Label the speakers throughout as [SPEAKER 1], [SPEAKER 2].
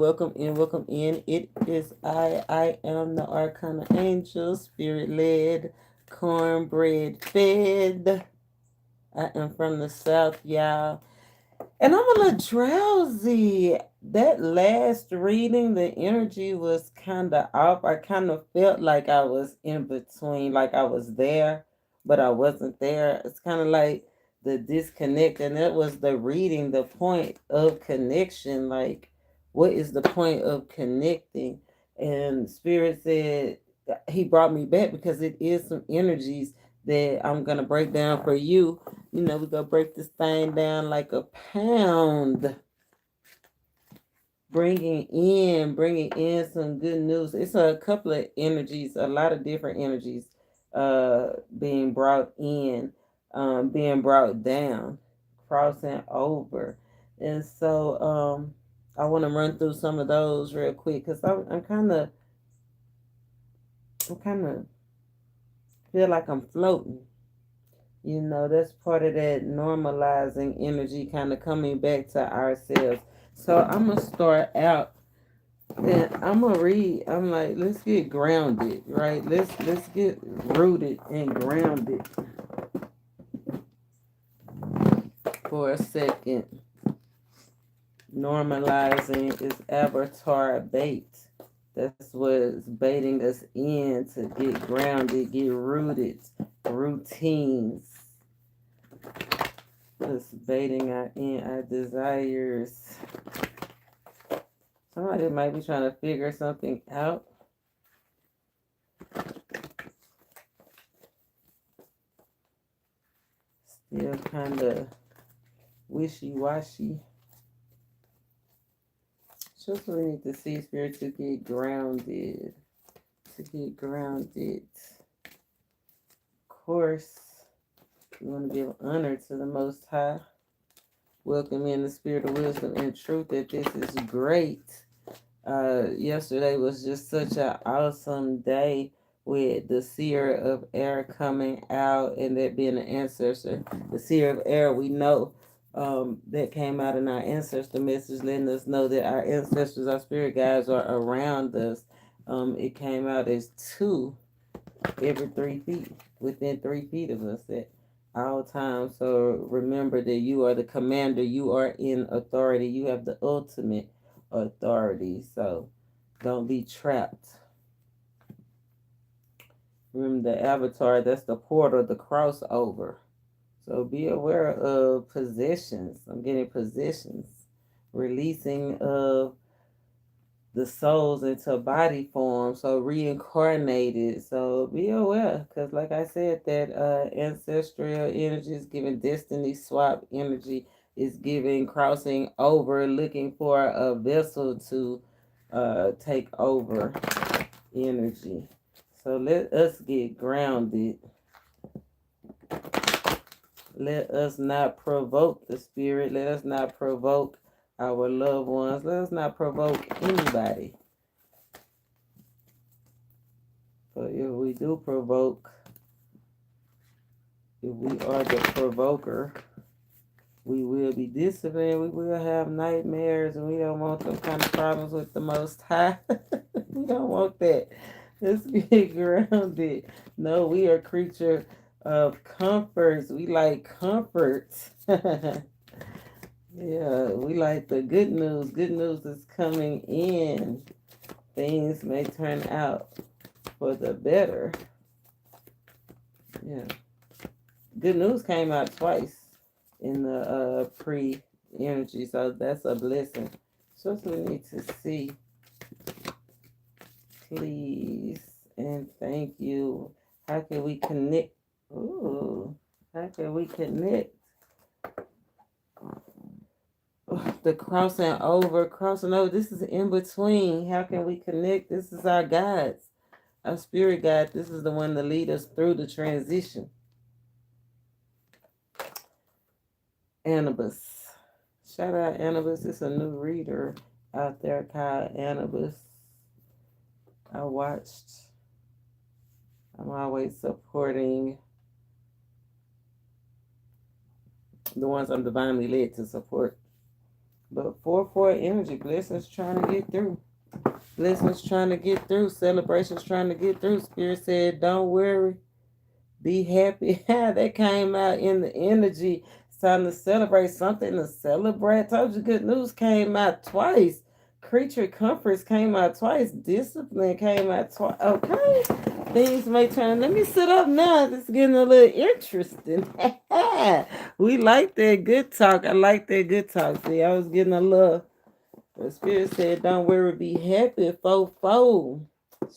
[SPEAKER 1] Welcome in. It is I am the Arcana Angel, spirit led, cornbread fed. I am from the South, y'all. And I'm a little drowsy. That last reading, the energy was kind of off. I kind of felt like I was in between, like I was there, but I wasn't there. It's kind of like the disconnect. And that was the reading, the point of connection. Like, what is the point of connecting? And Spirit said, he brought me back because it is some energies that I'm going to break down for you. We're gonna break this thing down like a pound. Bringing in some good news. It's a couple of energies, a lot of different energies being brought in, being brought down, crossing over. And so I want to run through some of those real quick because I'm kind of feel like I'm floating. That's part of that normalizing energy kind of coming back to ourselves. So I'm gonna start out and I'm gonna read. I'm like, let's get grounded, right? Let's get rooted and grounded for a second. Normalizing is avatar bait. That's what's baiting us in to get grounded, get rooted, routines. Just baiting our desires. Somebody might be trying to figure something out. Still kind of wishy-washy. Just what we need to see, Spirit, to get grounded. To get grounded. Of course, we want to give honor to the Most High. Welcome in the spirit of wisdom and truth that this is great. Yesterday was just such an awesome day with the seer of air coming out and that being an ancestor. The seer of air, we know that came out in our ancestor message, letting us know that our ancestors, our spirit guides are around us. It came out as two every 3 feet, within 3 feet of us at all times. So remember that you are the commander, you are in authority, you have the ultimate authority. So don't be trapped. Remember the avatar, that's the portal, the crossover. So be aware of possessions. I'm getting possessions. Releasing of the souls into body form, so reincarnated. So be aware, because like I said, that ancestral energy is giving destiny swap energy, is giving crossing over, looking for a vessel to take over energy. So let us get grounded. Let us not provoke the spirit. Let us not provoke our loved ones. Let us not provoke anybody. But if we do provoke, if we are the provoker, we will be disciplined. We will have nightmares, and we don't want them kind of problems with the Most High. We don't want that. Let's get grounded. No, we are creature of comforts. We like comforts. Yeah, we like the good news. Good news is coming in. Things may turn out for the better. Yeah. Good news came out twice in the pre energy, so that's a blessing. So we need to see. Please and thank you. How can we connect? Ooh, how can we connect? The crossing over. This is in between. How can we connect? This is our guides, our spirit guide. This is the one to lead us through the transition. Anubis. Shout out Anubis. It's a new reader out there called Anubis. I watched. I'm always supporting the ones I'm divinely led to support. But 4-4 energy, blessings trying to get through. Blessings trying to get through. Celebrations trying to get through. Spirit said, don't worry. Be happy. That came out in the energy. It's time to celebrate, something to celebrate. I told you good news came out twice. Creature comforts came out twice. Discipline came out twice. Okay. Things may turn. Let me sit up now. It's getting a little interesting. We like that good talk. I like that good talk. See, I was getting a little. The spirit said, don't worry, be happy, fofo.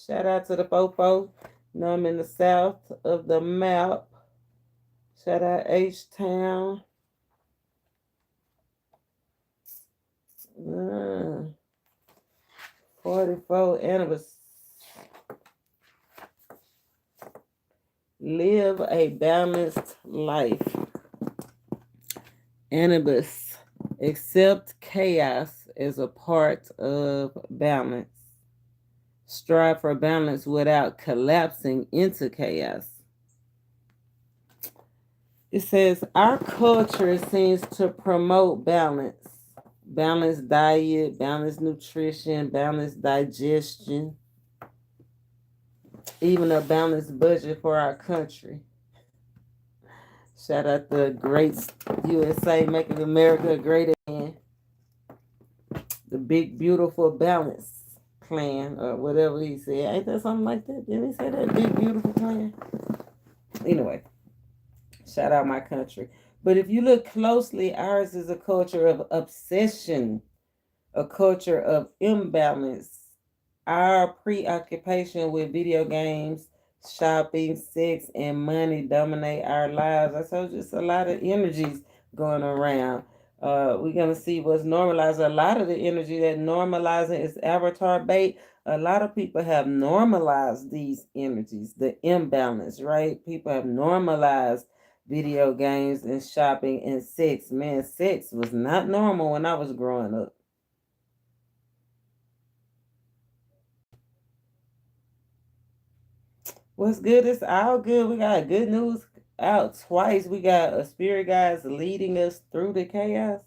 [SPEAKER 1] Shout out to the fofo. You know, I'm in the south of the map. Shout out H-Town. 44 anniversary. Live a balanced life. Anubis. Accept chaos as a part of balance. Strive for balance without collapsing into chaos. It says our culture seems to promote balance. Balanced diet, balanced nutrition, balanced digestion, even a balanced budget for our country. Shout out the great USA, making America great again. The big, beautiful balance plan, or whatever he said. Ain't that something like that? Didn't he say that? Big, beautiful plan? Anyway, shout out my country. But if you look closely, ours is a culture of obsession, a culture of imbalance. Our preoccupation with video games, shopping, sex, and money dominate our lives. I told you it's a lot of energies going around. We're gonna see what's normalized. A lot of the energy that normalizing is avatar bait. A lot of people have normalized these energies, the imbalance, right? People have normalized video games and shopping and sex. Man, sex was not normal when I was growing up. What's good? It's all good. We got good news out twice. We got a spirit guides leading us through the chaos.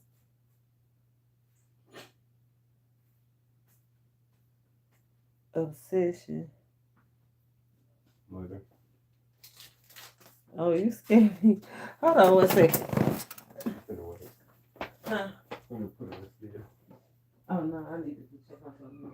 [SPEAKER 1] Obsession.
[SPEAKER 2] Mother.
[SPEAKER 1] Oh, you scared me. Hold on one second. Huh?
[SPEAKER 2] I'm gonna put it in this video.
[SPEAKER 1] Oh no, I need to check on something.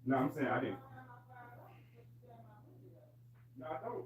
[SPEAKER 2] No, I'm saying I didn't. No, I don't.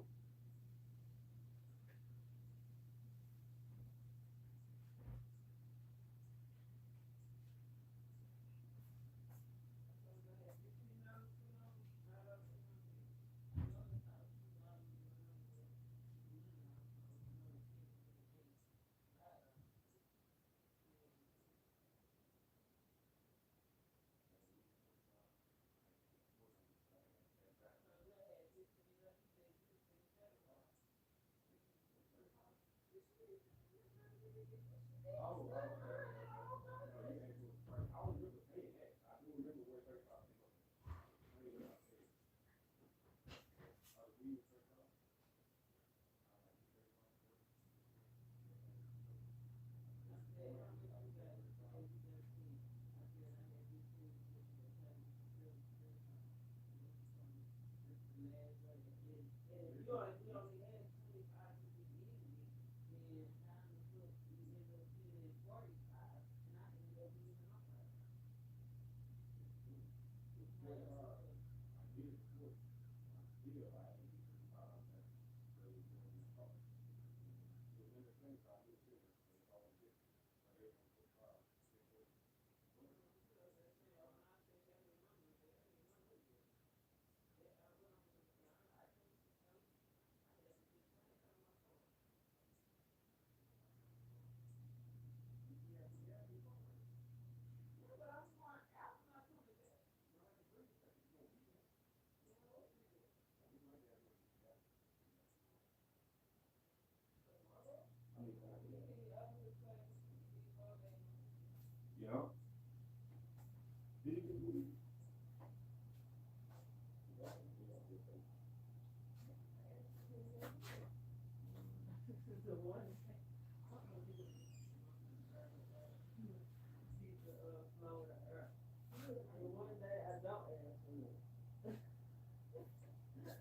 [SPEAKER 2] Yeah.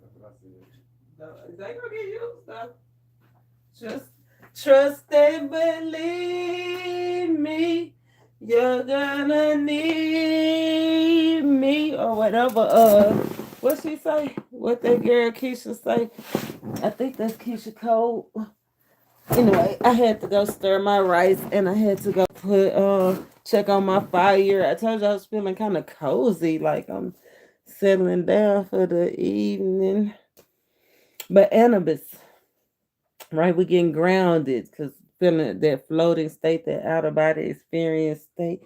[SPEAKER 2] That's what I said.
[SPEAKER 1] They gonna get used though. Trust and believe me. You're gonna need me or whatever. What she say? What that girl Keisha say? I think that's Keisha Cole. Anyway, I had to go stir my rice and I had to go put check on my fire. I told you I was feeling kind of cozy, like I'm settling down for the evening. But Annabis, right? We're getting grounded because feeling that floating state, that out of body experience state,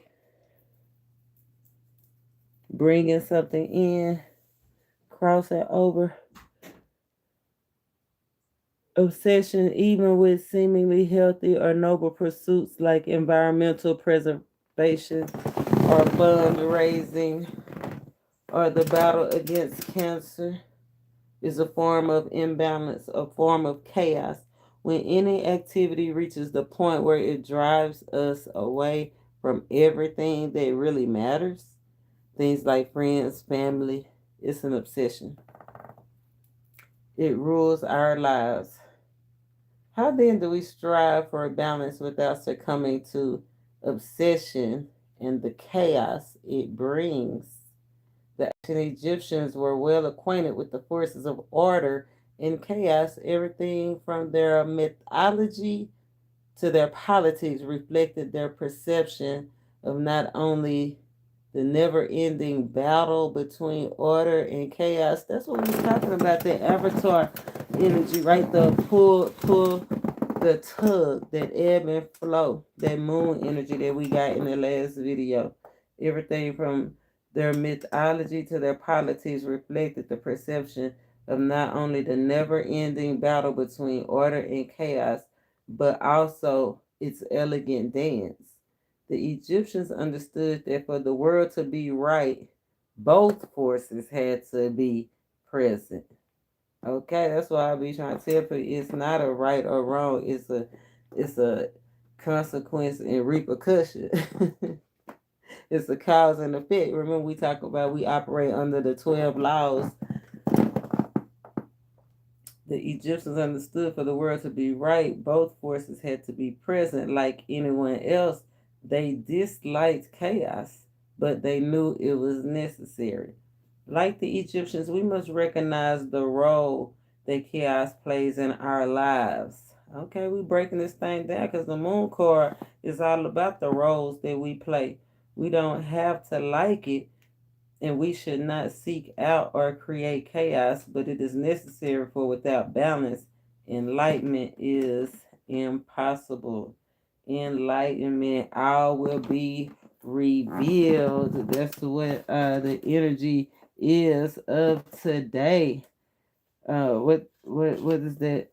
[SPEAKER 1] bringing something in, crossing over. Obsession, even with seemingly healthy or noble pursuits like environmental preservation or fundraising or the battle against cancer, is a form of imbalance, a form of chaos. When any activity reaches the point where it drives us away from everything that really matters, things like friends, family, it's an obsession. It rules our lives. How then do we strive for a balance without succumbing to obsession and the chaos it brings? The ancient Egyptians were well acquainted with the forces of order and chaos. Everything from their mythology to their politics reflected their perception of not only the never ending battle between order and chaos. That's what we was talking about, that avatar energy, right? The pull, the tug, that ebb and flow, that moon energy that we got in the last video. Everything from their mythology to their politics reflected the perception of not only the never ending battle between order and chaos, but also its elegant dance. The Egyptians understood that for the world to be right, both forces had to be present. Okay, that's why I be trying to tell people it's not a right or wrong. It's a consequence and repercussion. It's a cause and effect. Remember we talk about we operate under the 12 laws. The Egyptians understood for the world to be right, both forces had to be present. Like anyone else, they disliked chaos, but they knew it was necessary. Like the Egyptians, we must recognize the role that chaos plays in our lives. Okay, we breaking this thing down because the moon card is all about the roles that we play. We don't have to like it, and we should not seek out or create chaos, but it is necessary, for without balance, enlightenment is impossible. Enlightenment, all will be revealed. That's what the energy is of today. What is that?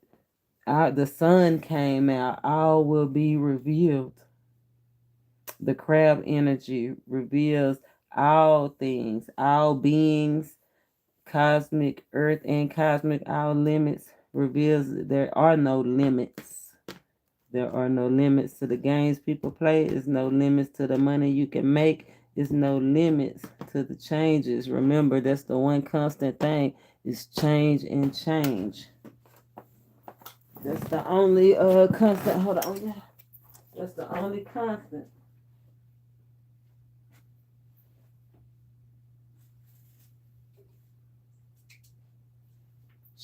[SPEAKER 1] The sun came out. All will be revealed. The crab energy reveals all things, all beings, cosmic earth and cosmic, all limits, reveals there are no limits. There are no limits to the games people play. There's no limits to the money you can make. There's no limits to the changes. Remember, that's the one constant thing is change and change. That's the only constant. Hold on, yeah. That's the only constant.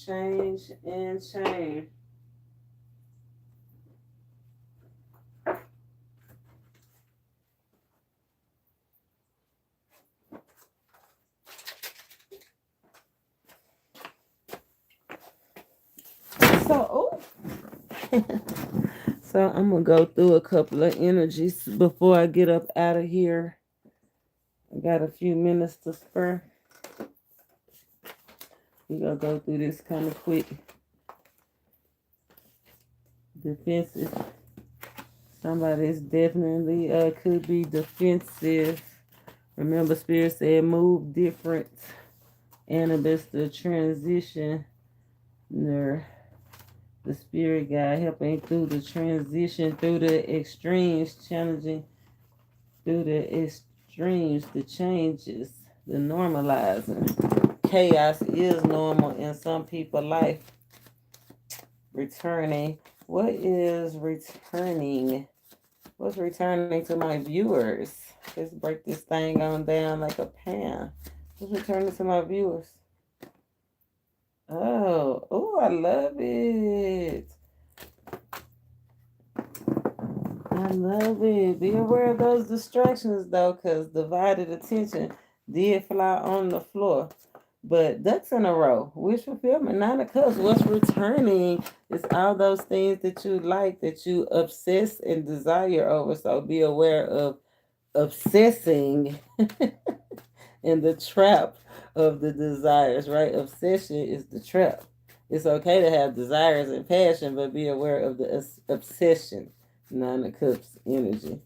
[SPEAKER 1] Change and change. So, so I'm gonna go through a couple of energies before I get up out of here. I got a few minutes to spare. We're gonna go through this kind of quick. Defensive. Somebody's definitely could be defensive. Remember, Spirit said move different. Anubis, the transition. The Spirit guide helping through the transition, through the extremes, challenging through the extremes, the changes, the normalizing. Chaos is normal in some people's life. Returning. What is returning? What's returning to my viewers? Let's break this thing on down like a pan. What's returning to my viewers? Oh, I love it. I love it. Be aware of those distractions though, because divided attention did fly on the floor. But ducks in a row, wish fulfillment, 9 of Cups. What's returning is all those things that you like, that you obsess and desire over. So be aware of obsessing in the trap of the desires, right? Obsession is the trap. It's okay to have desires and passion, but be aware of the obsession. 9 of Cups energy.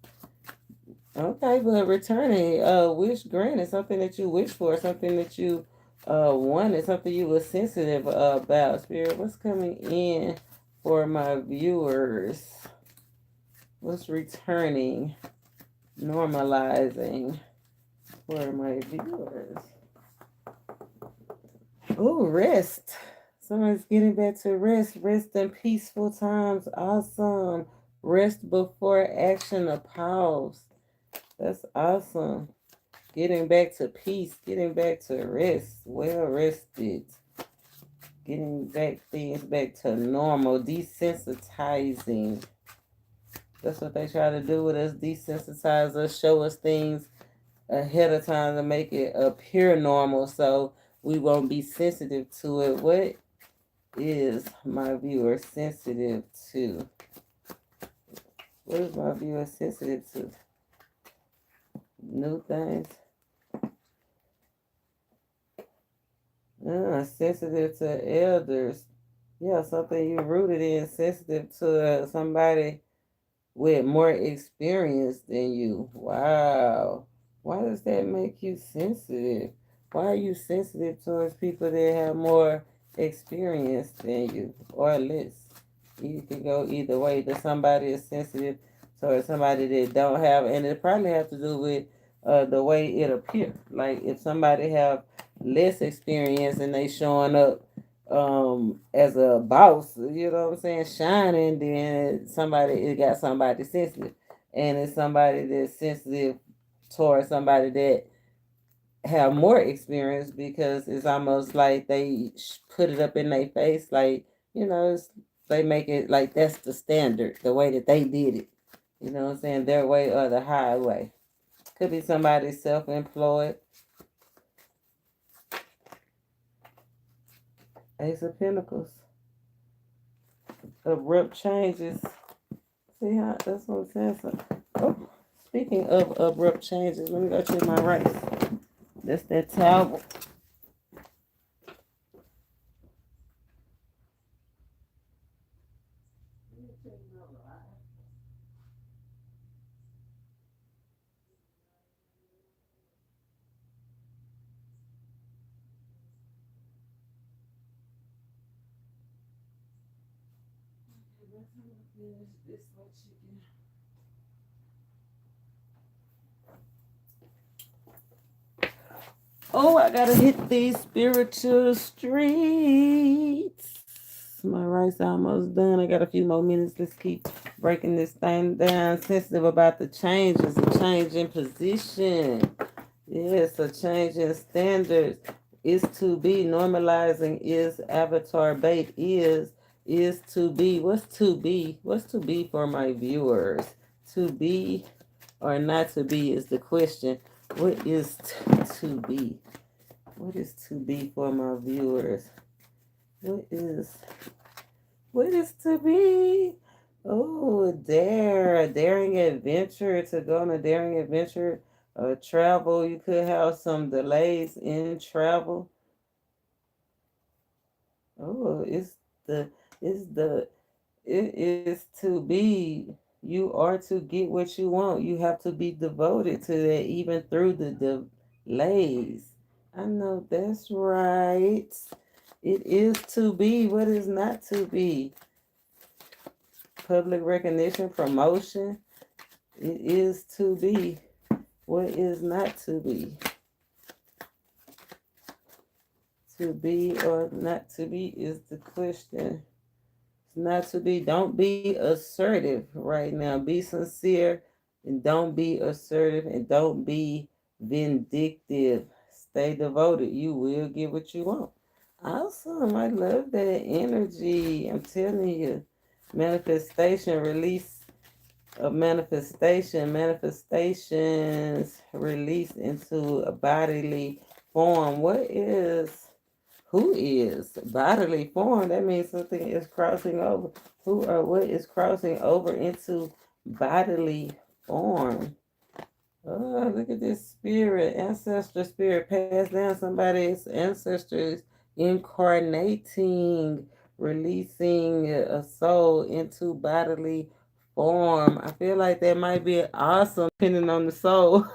[SPEAKER 1] Okay, but returning, wish granted, something that you wish for, something that you wanted, something you were sensitive about. Spirit, what's coming in for my viewers? What's returning, normalizing for my viewers? Oh, rest. Someone's getting back to rest. Rest in peaceful times. Awesome. Rest before action. A pause. That's awesome. Getting back to peace. Getting back to rest. Well rested. Getting things back to normal. Desensitizing. That's what they try to do with us. Desensitize us. Show us things ahead of time to make it appear normal so we won't be sensitive to it. What is my viewer sensitive to? What is my viewer sensitive to? New things. Sensitive to elders. Yeah, something you rooted in. Sensitive to somebody with more experience than you. Wow. Why does that make you sensitive? Why are you sensitive towards people that have more experience than you or less? You can go either way. That somebody is sensitive towards somebody that don't have, and it probably have to do with the way it appears. Like if somebody have less experience and they showing up as a boss, you know what I'm saying, shining, then it got somebody sensitive. And it's somebody that's sensitive towards somebody that have more experience because it's almost like they put it up in their face, like, they make it like that's the standard, the way that they did it. You know what I'm saying? Their way or the highway. Could be somebody self-employed. Ace of Pentacles. Abrupt changes. See how that's what I'm saying. So, speaking of abrupt changes, let me go check my rice. That's that towel. Oh, I gotta hit these spiritual streets. My rice almost done. I got a few more minutes. Let's keep breaking this thing down. Sensitive about the changes, a change in position. Yes, a change in standards. Is to be. Normalizing is avatar bait. Is to be. What's to be? What's to be for my viewers? To be or not to be is the question. What is to be? What is to be for my viewers? What is What is to be? Oh, a daring adventure, to go on a daring adventure, travel. You could have some delays in travel. Oh, the, it's the, it is to be. You are to get what you want. You have to be devoted to that, even through the delays. I know that's right. It is to be. What is not to be? Public recognition, promotion. It is to be. What is not to be? To be or not to be is the question. It's not to be. Don't be assertive right now. Be sincere and don't be assertive and don't be vindictive. Stay devoted. You will get what you want. Awesome. I love that energy. I'm telling you. Manifestation, release of manifestations released into a bodily form. Who is bodily form? That means something is crossing over. Who or what is crossing over into bodily form? Oh, look at this spirit, ancestor spirit passed down. Somebody's ancestors incarnating, releasing a soul into bodily form. I feel like that might be awesome, depending on the soul.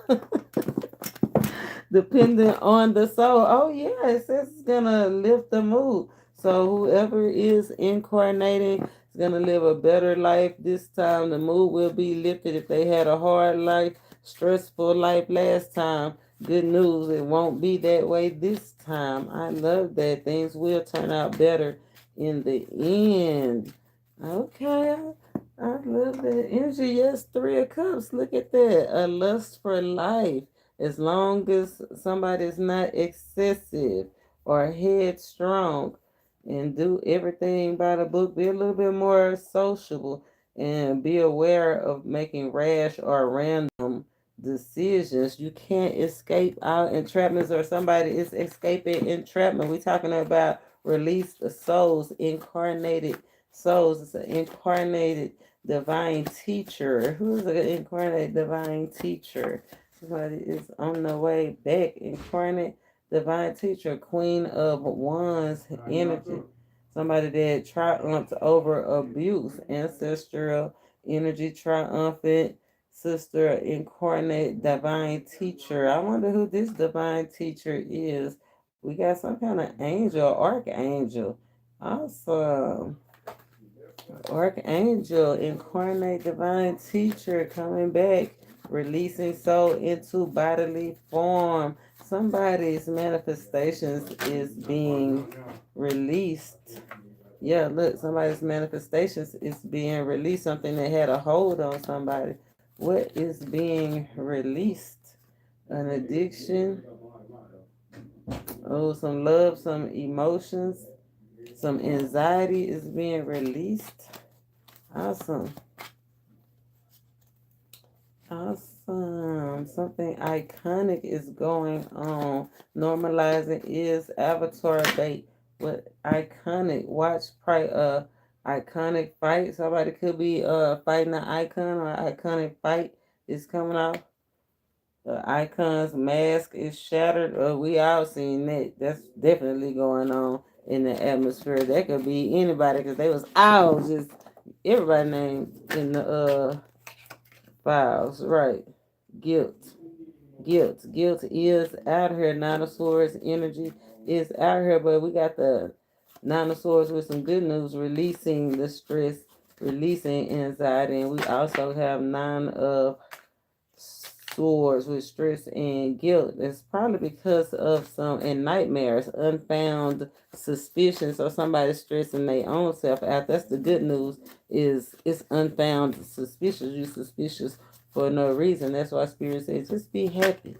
[SPEAKER 1] Depending on the soul. Oh yeah, it says it's gonna lift the mood. So whoever is incarnating is gonna live a better life this time. The mood will be lifted. If they had a hard life, stressful life last time, good news, it won't be that way this time. I love that. Things will turn out better in the end. Okay. I love that energy. Yes, 3 of Cups. Look at that. A lust for life. As long as somebody's not excessive or headstrong and do everything by the book, be a little bit more sociable and be aware of making rash or random decisions. You can't escape our entrapments, or somebody is escaping entrapment. We're talking about released souls, incarnated souls. It's an incarnated divine teacher. Who's an incarnated divine teacher? Somebody is on the way back. Incarnate divine teacher, Queen of Wands energy. Somebody that triumphs over abuse. Ancestral energy, triumphant sister, incarnate divine teacher. I wonder who this divine teacher is. We got some kind of angel, archangel. Awesome. Archangel, incarnate divine teacher coming back, releasing soul into bodily form. Somebody's manifestations is being released. Yeah, look, somebody's manifestations is being released. Something that had a hold on somebody. What is being released? An addiction. Oh, some love, some emotions, some anxiety is being released. Awesome. Awesome. Something iconic is going on. Normalizing is avatar bait. What iconic? Watch iconic fight. Somebody could be fighting an icon, or iconic fight is coming out. The icon's mask is shattered. We all seen that. That's definitely going on in the atmosphere. That could be anybody, because they was all just everybody named in the files, right? Guilt. Guilt is out here. Nine of Swords energy is out here, but we got the Nine of Swords with some good news, releasing the stress, releasing anxiety, and we also have Nine of Swords with stress and guilt. It's probably because of some and nightmares, unfound suspicions, or somebody stressing their own self out. That's the good news. Is it's unfound suspicious. You suspicious for no reason. That's why Spirit says just be happy.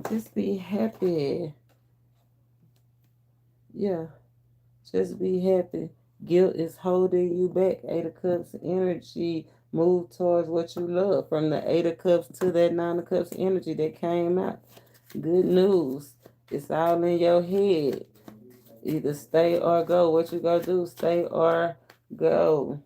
[SPEAKER 1] Just be happy. Yeah. Just be happy. Guilt is holding you back. 8 of Cups energy. Move towards what you love. From the 8 of Cups to that 9 of Cups energy that came out. Good news. It's all in your head. Either stay or go. What you gonna do? Stay or go.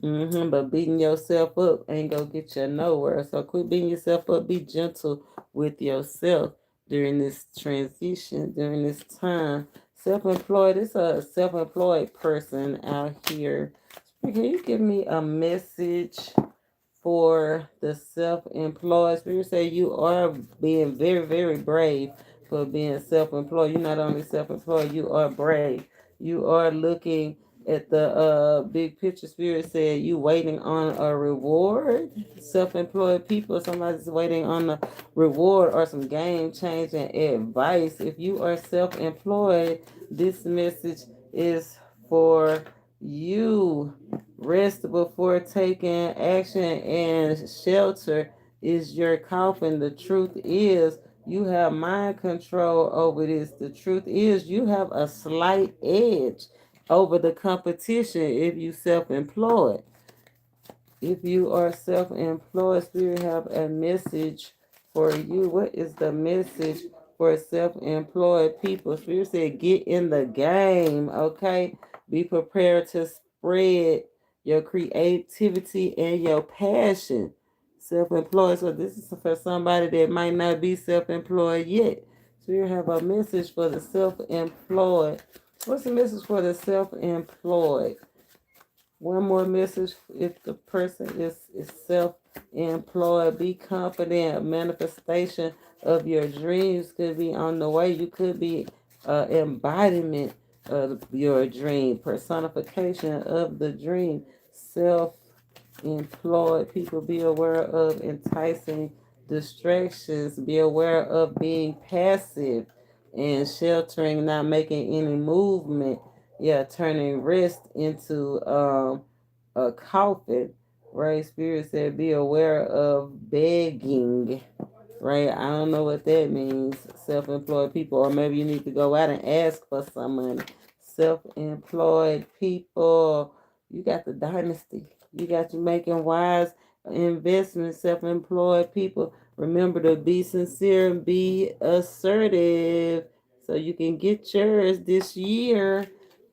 [SPEAKER 1] But beating yourself up ain't gonna get you nowhere. So quit beating yourself up. Be gentle with yourself during this transition, during this time. Self-employed. It's a self-employed person out here. Can you give me a message for the self-employed? Spirit say you are being very, very brave for being self-employed. You're not only self-employed, you are brave. You are looking at the big picture. Spirit said you waiting on a reward. Self-employed people, somebody's waiting on a reward or some game changing advice. If you are self-employed, this message is for you. Rest before taking action, and shelter is your coffin. The truth is, you have mind control over this. The truth is, you have a slight edge over the competition if you self-employed. If you are self-employed, Spirit have a message for you. What is the message for self-employed people? Spirit said, get in the game, okay? Be prepared to spread your creativity and your passion. Self-employed. So this is for somebody that might not be self-employed yet. Spirit have a message for the self-employed. What's the message for the self-employed? One more message: if the person is self-employed, be confident. Manifestation of your dreams could be on the way. You could be embodiment of your dream, personification of the dream. Self-employed people, be aware of enticing distractions. Be aware of being passive and sheltering, not making any movement. Yeah, turning rest into a coffin. Right? Spirit said, be aware of begging. Right? I don't know what that means. Self-employed people, or maybe you need to go out and ask for some money. Self-employed people, you got the dynasty. You got you making wise investments. Self-employed people, remember to be sincere and be assertive so you can get yours this year.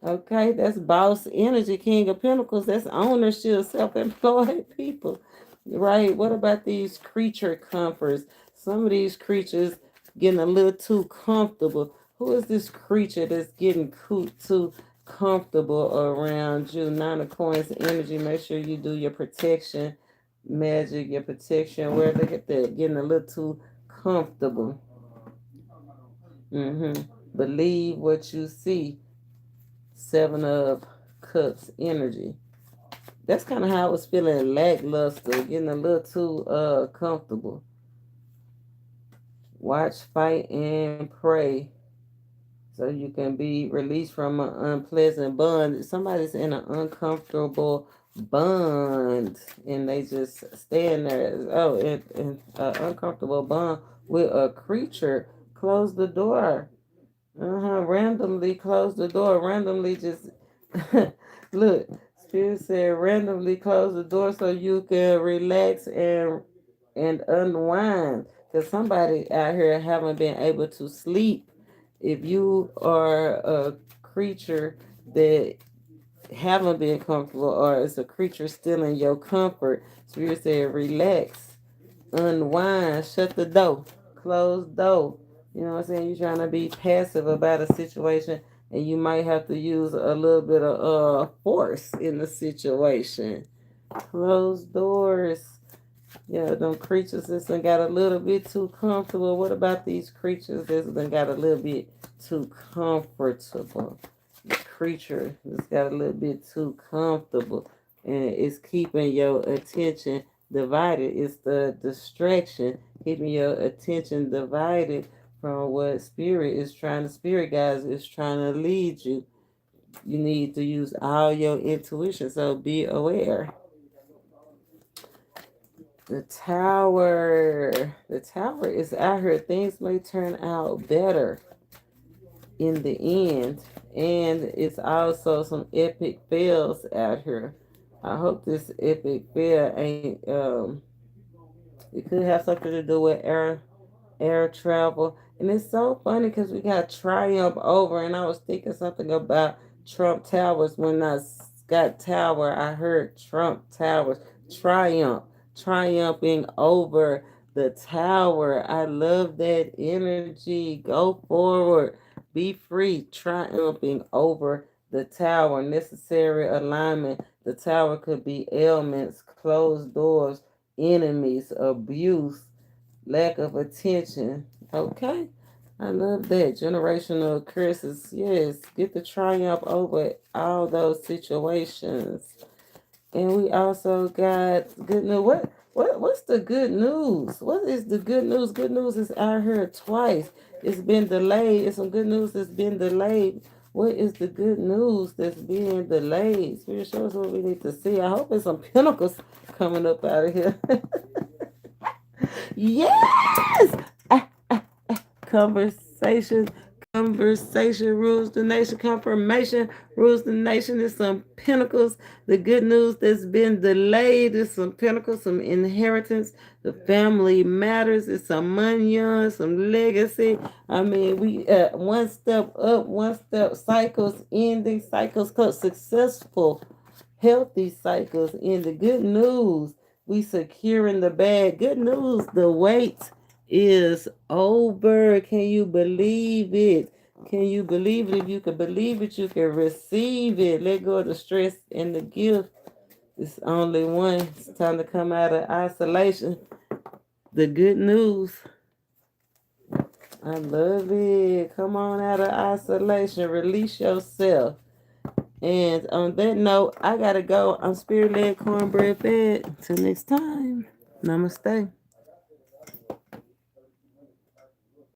[SPEAKER 1] Okay, that's boss energy, King of Pentacles. That's ownership, self-employed people. Right? What about these creature comforts? Some of these creatures getting a little too comfortable. Who is this creature that's getting too comfortable around you? Nine of Coins energy. Make sure you do your protection magic, your protection. Where look at that, getting a little too comfortable. Believe what you see. Seven of Cups energy. That's kind of how I was feeling, lackluster, getting a little too comfortable. Watch, fight, and pray so you can be released from an unpleasant bond. Somebody's in an uncomfortable bond and they just stay in there. Oh, in an uncomfortable bond with a creature. Close the door. Randomly close the door. Randomly just look. Spirit said randomly close the door so you can relax and unwind. Cause somebody out here haven't been able to sleep. If you are a creature that haven't been comfortable, or it's a creature still in your comfort, Spirit said relax, unwind, shut the door, close door. You know what I'm saying? You're trying to be passive about a situation, and you might have to use a little bit of force in the situation. Close doors. Yeah, them creatures that's done got a little bit too comfortable. What about these creatures that's done got a little bit too comfortable? The creature that's got a little bit too comfortable and it's keeping your attention divided. It's the distraction, keeping your attention divided from what spirit guys is trying to lead you. You need to use all your intuition, so be aware. The tower. The tower is out here. Things may turn out better in the end. And it's also some epic fails out here. I hope this epic fail ain't it could have something to do with air travel. And it's so funny because we got triumph over, and I was thinking something about Trump Towers. When I got Tower, I heard Trump Towers. Triumph. Triumphing over the tower. I love that energy. Go forward. Be free. Triumphing over the tower. Necessary alignment. The tower could be ailments, closed doors, enemies, abuse, lack of attention. Okay. I love that. Generational curses. Yes. Get the triumph over all those situations. And we also got good news. What's the good news? What is the good news? Good news is I heard twice. It's been delayed. It's some good news that's been delayed. What is the good news that's being delayed? Spirit, show us what we need to see. I hope there's some pinnacles coming up out of here. Yes! Conversation, conversation rules the nation. Confirmation rules the nation. There's some pinnacles. The good news that's been delayed is some pinnacles, some inheritance. The family matters. It's some money, some legacy. I mean, we one step up, one step cycles ending, cycles successful, healthy cycles in the good news. We securing the bag. Good news. The wait is over. Can you believe it? Can you believe it? If you can believe it, you can receive it. Let go of the stress and the gift. It's only one. It's time to come out of isolation. The good news. I love it. Come on out of isolation. Release yourself. And on that note, I gotta go. I'm spirit led cornbread fed. Till next time. Namaste.